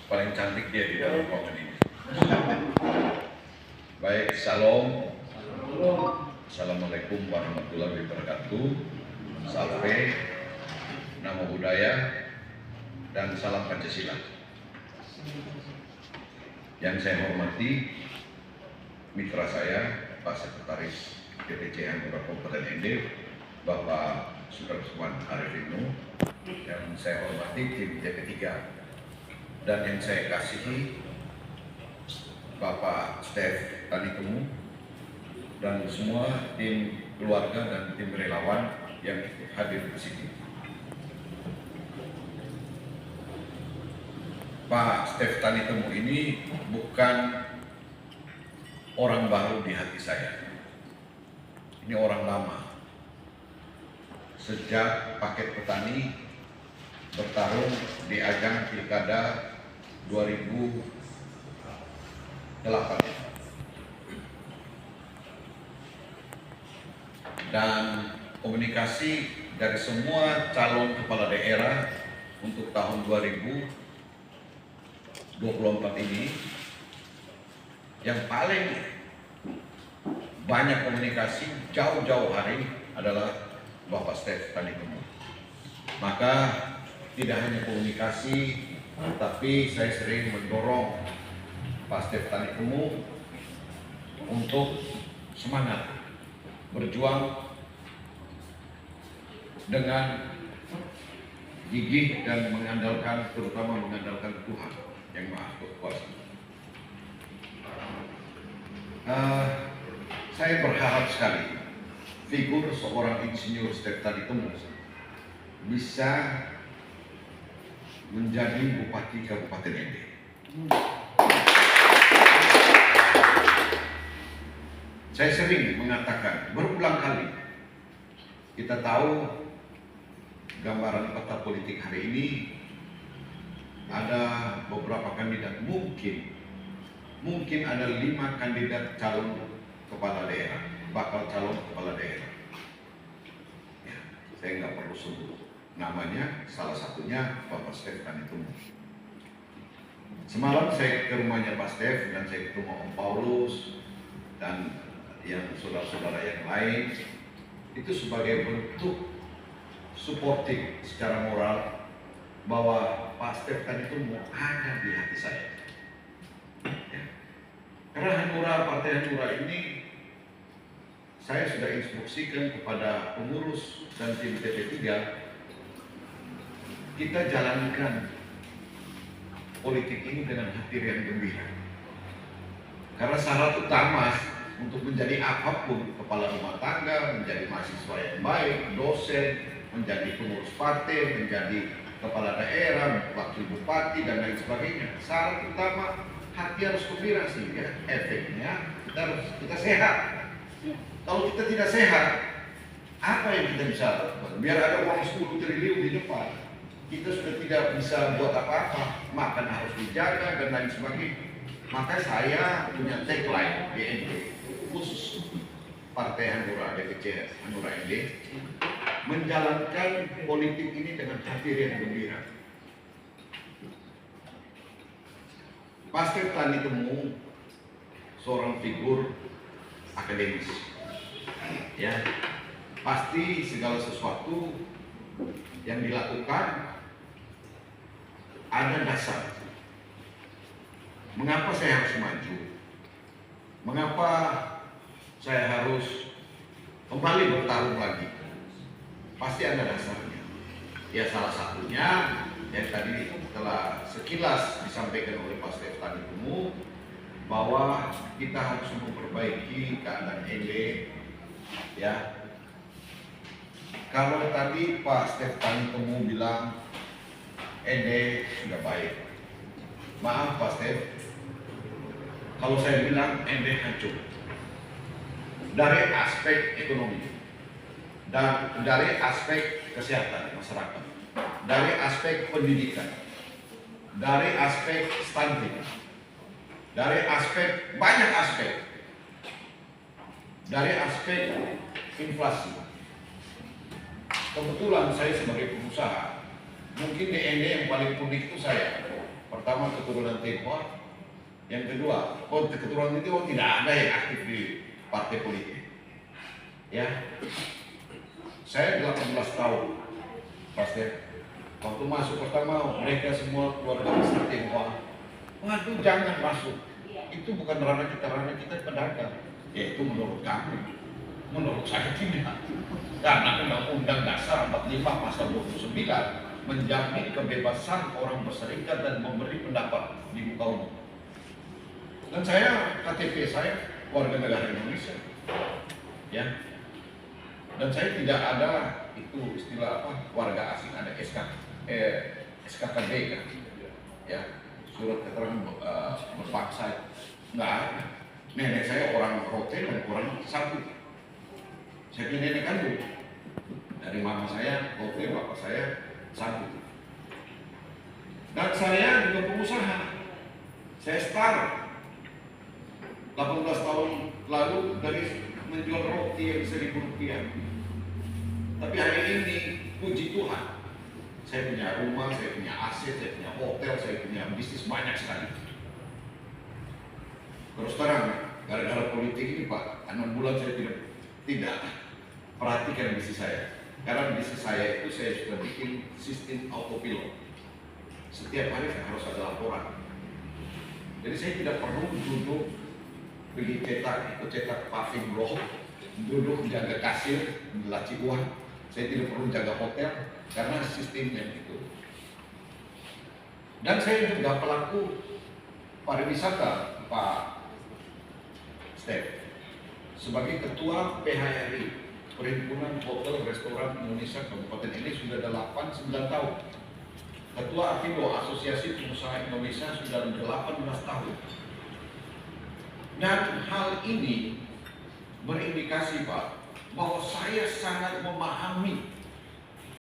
paling cantik dia di dalam ruangan ini. Baik, Shalom. Assalamualaikum warahmatullahi wabarakatuh. Sape, namo budaya, dan salam Pancasila. Yang saya hormati mitra saya, Pak Sekretaris DPC Hanura Kabupaten ND, Bapak Sudarsowan Arifin Nuh, yang saya hormati tim DP3, dan yang saya kasihi Bapak Stef Tanitemu, dan semua tim keluarga dan tim relawan yang hadir di sini. Pak Stef Tanitemu ini bukan orang baru di hati saya. Ini orang lama. Sejak Paket Petani bertarung di ajang Pilkada 2008. Dan komunikasi dari semua calon kepala daerah untuk tahun 2024 ini, yang paling banyak komunikasi jauh-jauh hari adalah Bapak Stef Tanitemu. Maka tidak hanya komunikasi, tapi saya sering mendorong Pak Stef Tanitemu untuk semangat berjuang dengan gigih dan mengandalkan, terutama mengandalkan Tuhan yang Maha Kuasa. Saya berharap sekali figur seorang insinyur Stef Tanitemu bisa menjadi Bupati Kabupaten ND. Saya sering mengatakan, berulang kali, kita tahu gambaran peta politik hari ini ada beberapa kandidat, mungkin ada 5 kandidat calon kepala daerah, bakal calon kepala daerah. Ya, saya nggak perlu sebut namanya, salah satunya Bapak Stef Tanitemu. Semalam saya ke rumahnya Pak Stef dan saya ketemu Om Paulus dan yang saudara-saudara yang lain, itu sebagai bentuk suportif secara moral bahwa Pak Stef Tanitemu ada di hati saya. Ya. Karena Hanura, Partai Hanura ini saya sudah instruksikan kepada pengurus dan tim TP3, kita jalankan politik ini dengan hati yang gembira. Karena syarat utama untuk menjadi apapun, kepala rumah tangga, menjadi mahasiswa yang baik, dosen, menjadi pengurus partai, menjadi kepala daerah, wakil bupati, dan lain sebagainya, syarat utama hati harus gembira, sehingga efeknya kita sehat. Kalau kita tidak sehat, apa yang kita bisa lakukan? Biar ada uang 10 triliun di depan, kita sudah tidak bisa buat apa-apa, makan harus dijaga dan lain sebagainya. Maka saya punya tagline di ND, khusus Partai Hanura DPC Hanura ND, menjalankan politik ini dengan hati yang gembira. Pak Stef Tanitemu seorang figur akademis, ya, pasti segala sesuatu yang dilakukan ada dasar. Mengapa saya harus maju? Mengapa saya harus kembali bertarung lagi? Pasti ada dasarnya. Ya, salah satunya yang tadi telah sekilas disampaikan oleh Pak Stef Tanitemu, bahwa kita harus memperbaiki keadaan ND. Ya, kalau tadi Pak Stef Tanitemu bilang ND sudah baik, maaf Pak Stef, kalau saya bilang ND hancur dari aspek ekonomi, dan dari aspek kesehatan masyarakat, dari aspek pendidikan, dari aspek stunting, dari aspek banyak aspek, dari aspek inflasi. Kebetulan saya sebagai pengusaha, mungkin di ND yang paling unik itu saya. Pertama keturunan Tionghoa, yang kedua, keturunan itu tidak ada yang aktif di partai politik. Ya, saya 18 tahun, pasti. Waktu masuk pertama, mereka semua keluarga besar Tionghoa. Waduh, jangan masuk. Itu bukan ranah kita pedagang. Ya itu menurut kami. Menurut saya tidak. Karena Undang-Undang Dasar 45 pasal 29 menjamin kebebasan orang berserikat dan memberi pendapat di muka umum. Dan saya, KTP saya warga negara Indonesia. Ya. Dan saya tidak ada itu istilah apa warga asing, ada SKKB kan. Ya, surat keterangan berpaksa. Nggak ada. Nenek saya orang Rote dan orang Sabu. Saya punya nenek kandung. Dari mama saya Rote, bapak saya Sabu. Dan saya juga pengusaha. Saya start 18 tahun lalu dari menjual roti yang Rp1.000. Tapi hari ini puji Tuhan, saya punya rumah, saya punya aset, saya punya hotel, saya punya bisnis banyak sekali. Terus terang, gara-gara politik ini Pak, 6 bulan saya tidak perhatikan bisnis saya. Karena bisnis saya itu saya sudah bikin sistem autopilot. Setiap hari saya harus ada laporan. Jadi saya tidak perlu duduk pergi cetak, ikut cetak paving block, duduk jaga kasir, laci uang. Saya tidak perlu jaga hotel karena sistemnya itu. Dan saya juga pelaku pariwisata, Pak Steph, sebagai ketua PHRI, Perhimpunan Hotel Restoran Indonesia Kabupaten ini sudah 8-9 tahun. Ketua APINDO, Asosiasi Pengusaha Indonesia, sudah 18 tahun. Dan hal ini berindikasi Pak, bahwa saya sangat memahami